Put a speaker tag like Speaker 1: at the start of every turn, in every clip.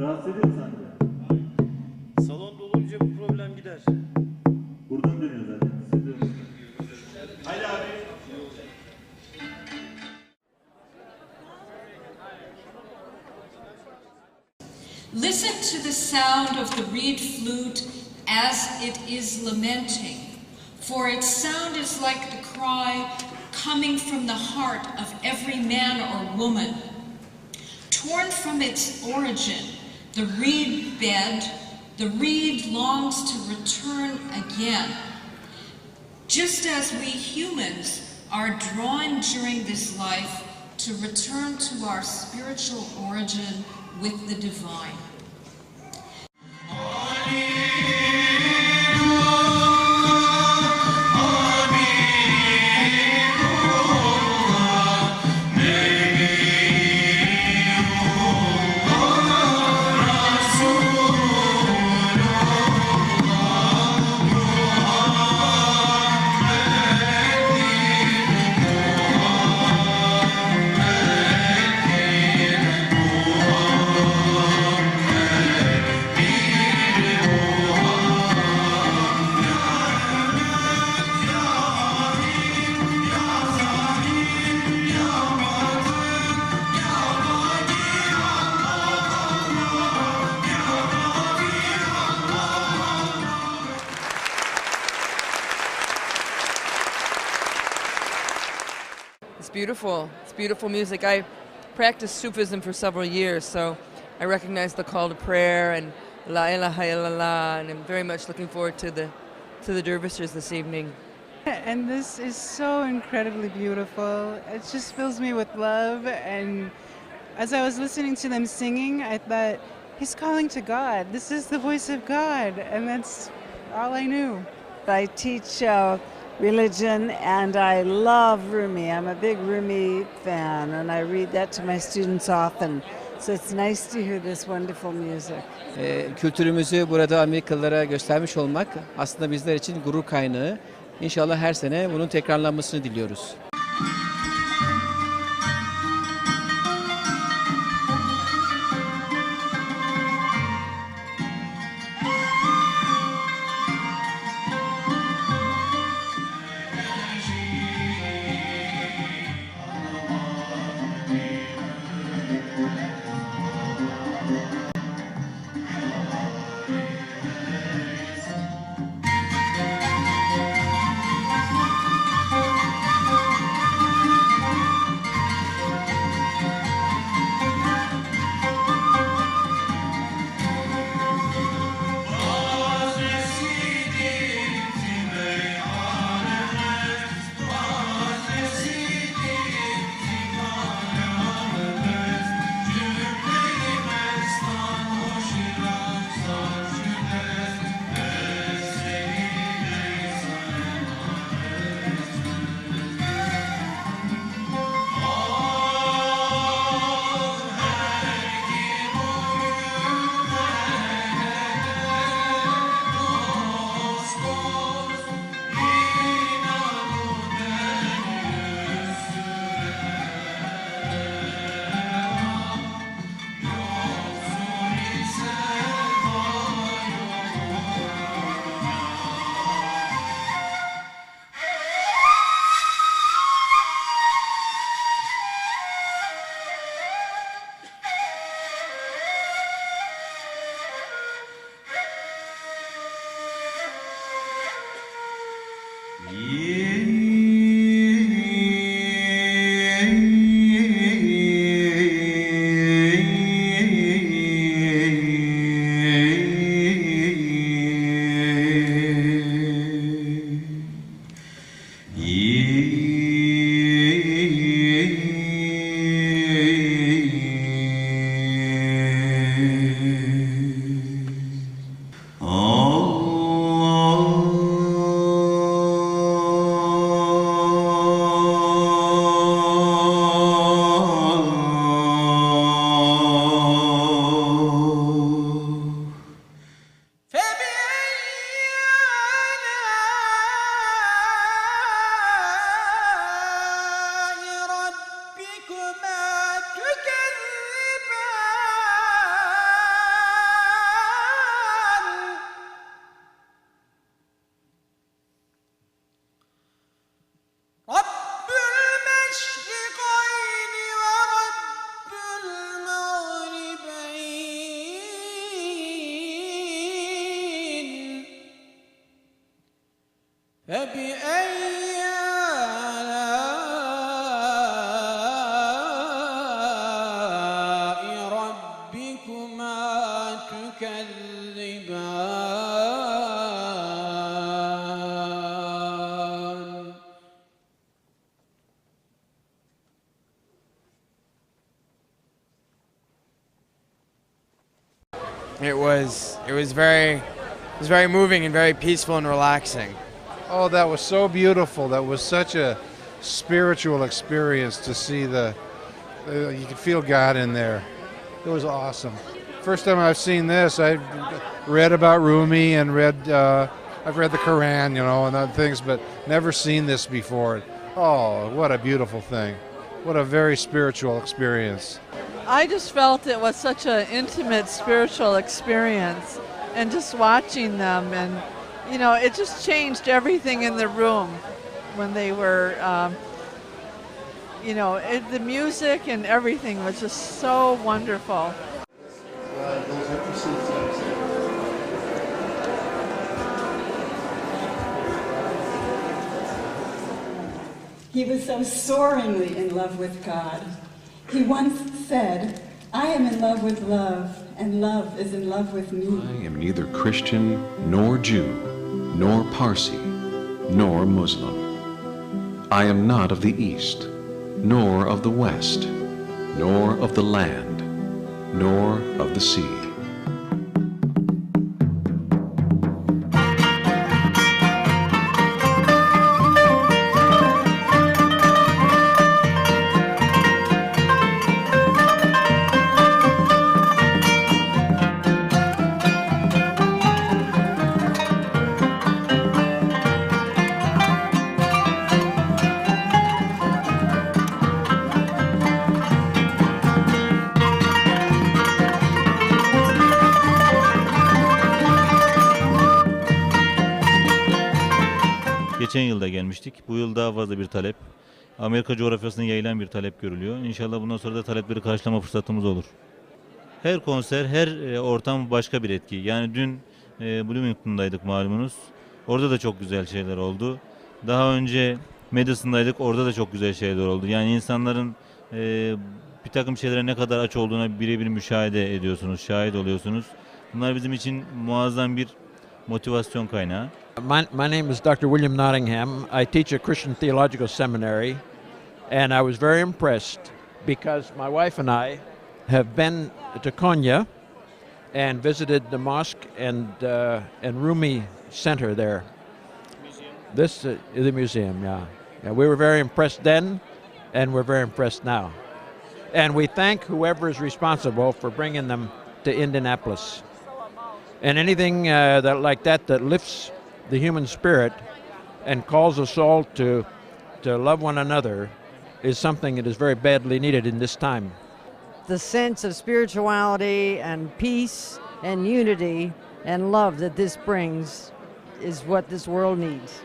Speaker 1: Rahatsız ediyor mu sence?
Speaker 2: Salon dolunca bu problem gider.
Speaker 1: Buradan dönüyor zaten. Siz de haydi abi.
Speaker 3: Listen to the sound of the reed flute as it is lamenting, for its sound is like the cry coming from the heart of every man or woman. Torn from its origin, the reed bed, the reed longs to return again. Just as we humans are drawn during this life to return to our spiritual origin with the divine.
Speaker 4: It's beautiful. It's beautiful music. I practiced Sufism for several years, so I recognize the call to prayer and La ilaha illallah, and I'm very much looking forward to the dervishes this evening.
Speaker 5: And this is so incredibly beautiful. It just fills me with love. And as I was listening to them singing, I thought, he's calling to God. This is the voice of God. And that's all I knew.
Speaker 6: I teach religion, and I love Rumi. I'm a big Rumi fan, and I read that to my students often. So it's nice to hear this wonderful music.
Speaker 7: Kültürümüzü burada Amerikalılara göstermiş olmak aslında bizler için gurur kaynağı. İnşallah her sene bunun tekrarlanmasını diliyoruz.
Speaker 8: فبأي آلاء ربكما تكذبان
Speaker 9: It was very moving and very peaceful and relaxing.
Speaker 10: Oh, that was so beautiful. That was such a spiritual experience to see you could feel God in there. It was awesome. First time I've seen this, I read about Rumi and I've read the Quran, and other things, but never seen this before. Oh, what a beautiful thing. What a very spiritual experience.
Speaker 11: I just felt it was such an intimate spiritual experience, and just watching them, and it just changed everything in the room when they were, the music and everything was just so wonderful.
Speaker 12: He was so soaringly in love with God. He once said, "I am in love with love, and love is in love with me."
Speaker 13: I am neither Christian, nor Jew, nor Parsi, nor Muslim. I am not of the East, nor of the West, nor of the land, nor of the sea.
Speaker 1: Geçen yılda gelmiştik. Bu yıl daha fazla bir talep. Amerika coğrafyasına yayılan bir talep görülüyor. İnşallah bundan sonra da talepleri karşılama fırsatımız olur. Her konser, her ortam başka bir etki. Yani dün Bloomington'daydık malumunuz. Orada da çok güzel şeyler oldu. Daha önce Madison'daydık. Orada da çok güzel şeyler oldu. Yani insanların bir takım şeylere ne kadar aç olduğuna birebir müşahede ediyorsunuz, şahit oluyorsunuz. Bunlar bizim için muazzam bir motivasyon kaynağı.
Speaker 14: My name is Dr. William Nottingham. I teach a Christian theological seminary, and I was very impressed because my wife and I have been to Konya and visited the mosque and Rumi Center there. This is the museum, yeah. We were very impressed then, and we're very impressed now. And we thank whoever is responsible for bringing them to Indianapolis. And anything that lifts the human spirit and calls us all to love one another is something that is very badly needed in this time.
Speaker 6: The sense of spirituality and peace and unity and love that this brings is what this world needs.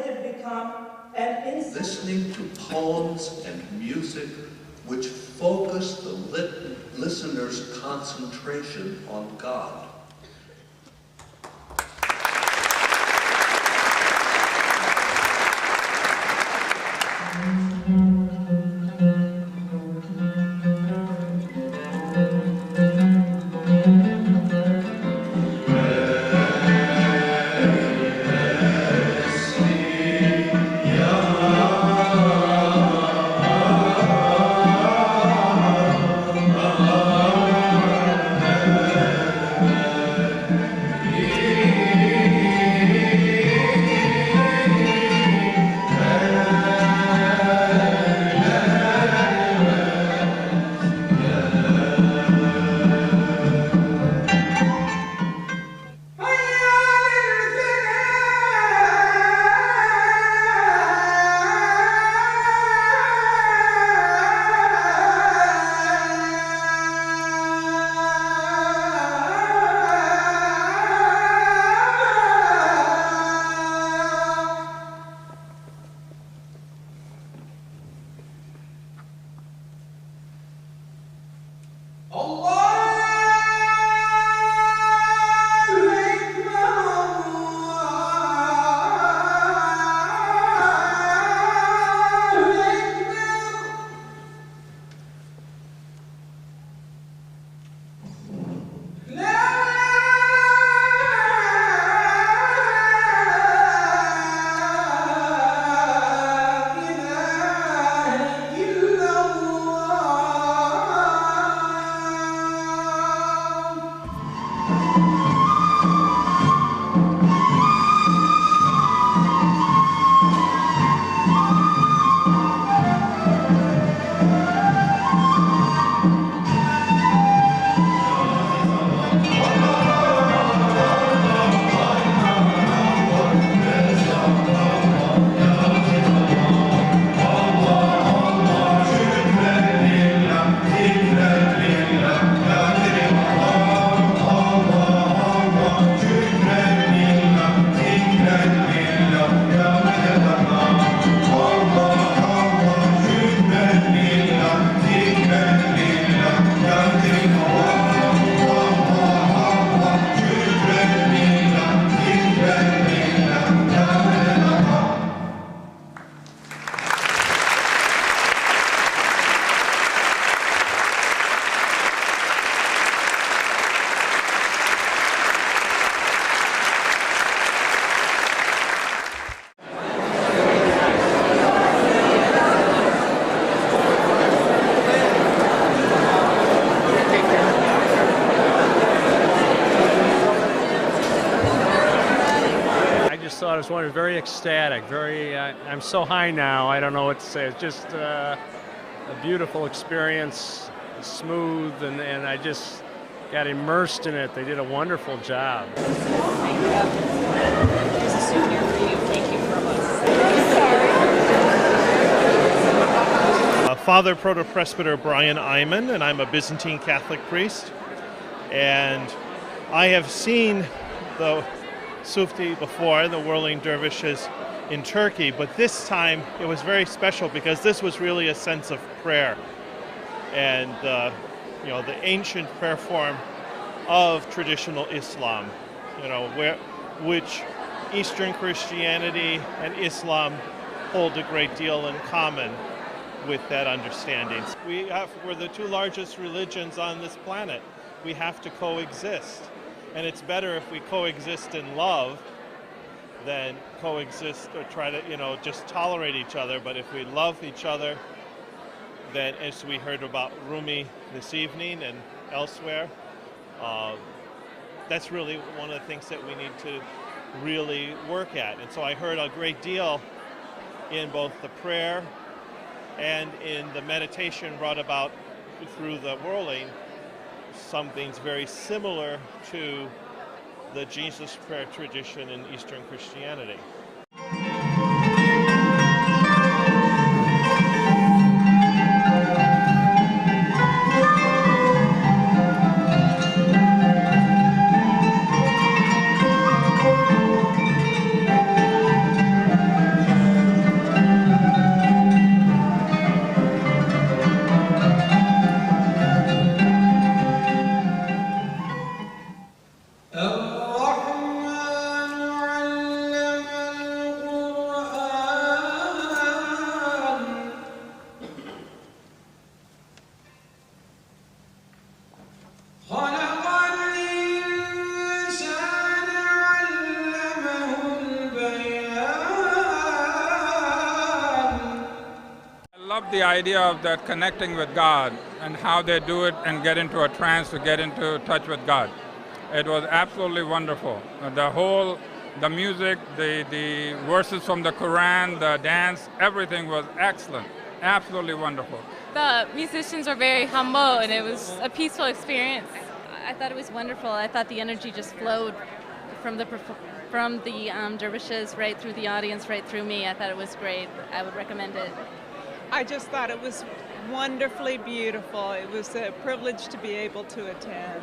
Speaker 15: let it become an instrument.
Speaker 16: Listening to poems and music which focus the listener's concentration on God.
Speaker 17: thought it was wonderful, very ecstatic, I'm so high now, I don't know what to say. It's just a beautiful experience, smooth, and I just got immersed in it. They did a wonderful job.
Speaker 18: Here's a souvenir for you. Thank you from us.
Speaker 19: Father Proto-Presbyter Brian Iman, and I'm a Byzantine Catholic priest. And I have seen the Sufti before, the Whirling Dervishes in Turkey, but this time it was very special because this was really a sense of prayer. And the ancient prayer form of traditional Islam, which Eastern Christianity and Islam hold a great deal in common with that understanding. We're the two largest religions on this planet. We have to coexist. And it's better if we coexist in love than coexist or try to, just tolerate each other. But if we love each other, then as we heard about Rumi this evening and elsewhere, that's really one of the things that we need to really work at. And so I heard a great deal in both the prayer and in the meditation brought about through the whirling, something's very similar to the Jesus prayer tradition in Eastern Christianity.
Speaker 20: love the idea of that connecting with God and how they do it and get into a trance to get into touch with God. It was absolutely wonderful. The music, the verses from the Quran, the dance, everything was excellent. Absolutely wonderful.
Speaker 21: The musicians were very humble, and it was a peaceful experience. I thought it was wonderful. I thought the energy just flowed from the dervishes right through the audience, right through me. I thought it was great. I would recommend it.
Speaker 22: I just thought it was wonderfully beautiful. It was a privilege to be able to attend.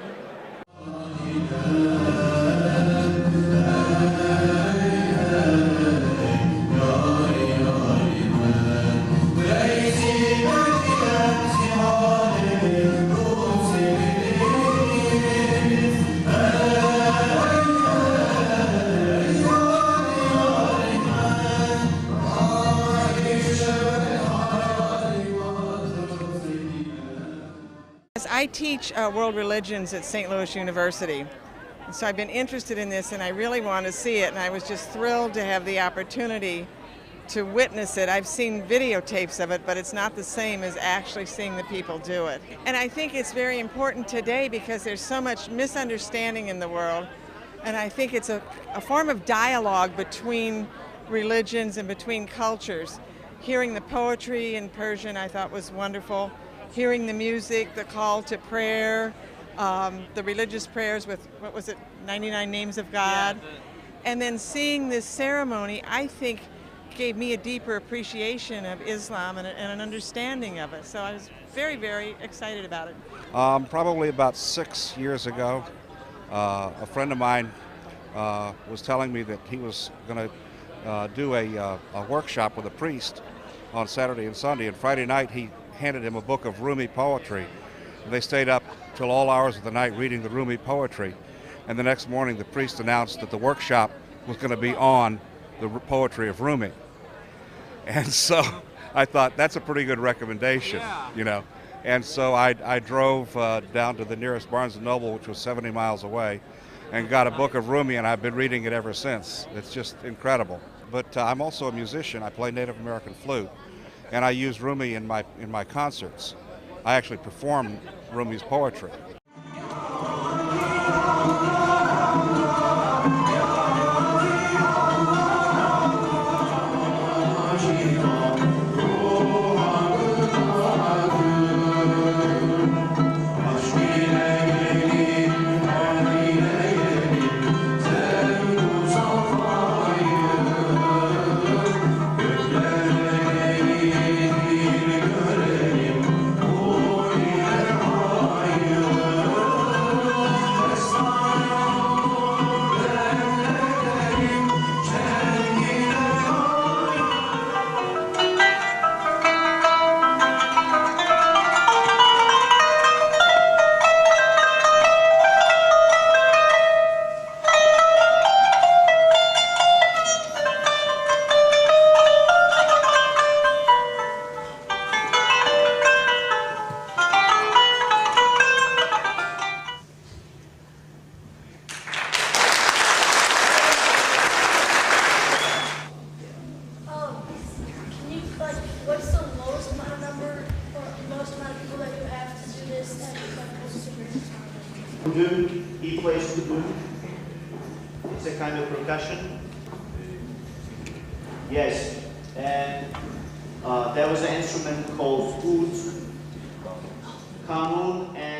Speaker 23: I teach world religions at St. Louis University. So I've been interested in this and I really want to see it, and I was just thrilled to have the opportunity to witness it. I've seen videotapes of it, but it's not the same as actually seeing the people do it. And I think it's very important today because there's so much misunderstanding in the world, and I think it's a form of dialogue between religions and between cultures. Hearing the poetry in Persian I thought was wonderful. Hearing the music, the call to prayer, the religious prayers with, 99 names of God. Yeah, and then seeing this ceremony, I think, gave me a deeper appreciation of Islam and an understanding of it. So I was very, very excited about it.
Speaker 24: Probably about 6 years ago, a friend of mine was telling me that he was going to do a workshop with a priest on Saturday and Sunday, and Friday night he handed him a book of Rumi poetry. And they stayed up till all hours of the night reading the Rumi poetry, and the next morning the priest announced that the workshop was going to be on the poetry of Rumi. And so I thought that's a pretty good recommendation, you know. And so I drove down to the nearest Barnes & Noble, which was 70 miles away, and got a book of Rumi, and I've been reading it ever since. It's just incredible. But I'm also a musician. I play Native American flute, and I use Rumi in my concerts. I actually perform Rumi's poetry.
Speaker 25: He plays the It's a kind of percussion. Yes, and there was an instrument called oud, kanun, and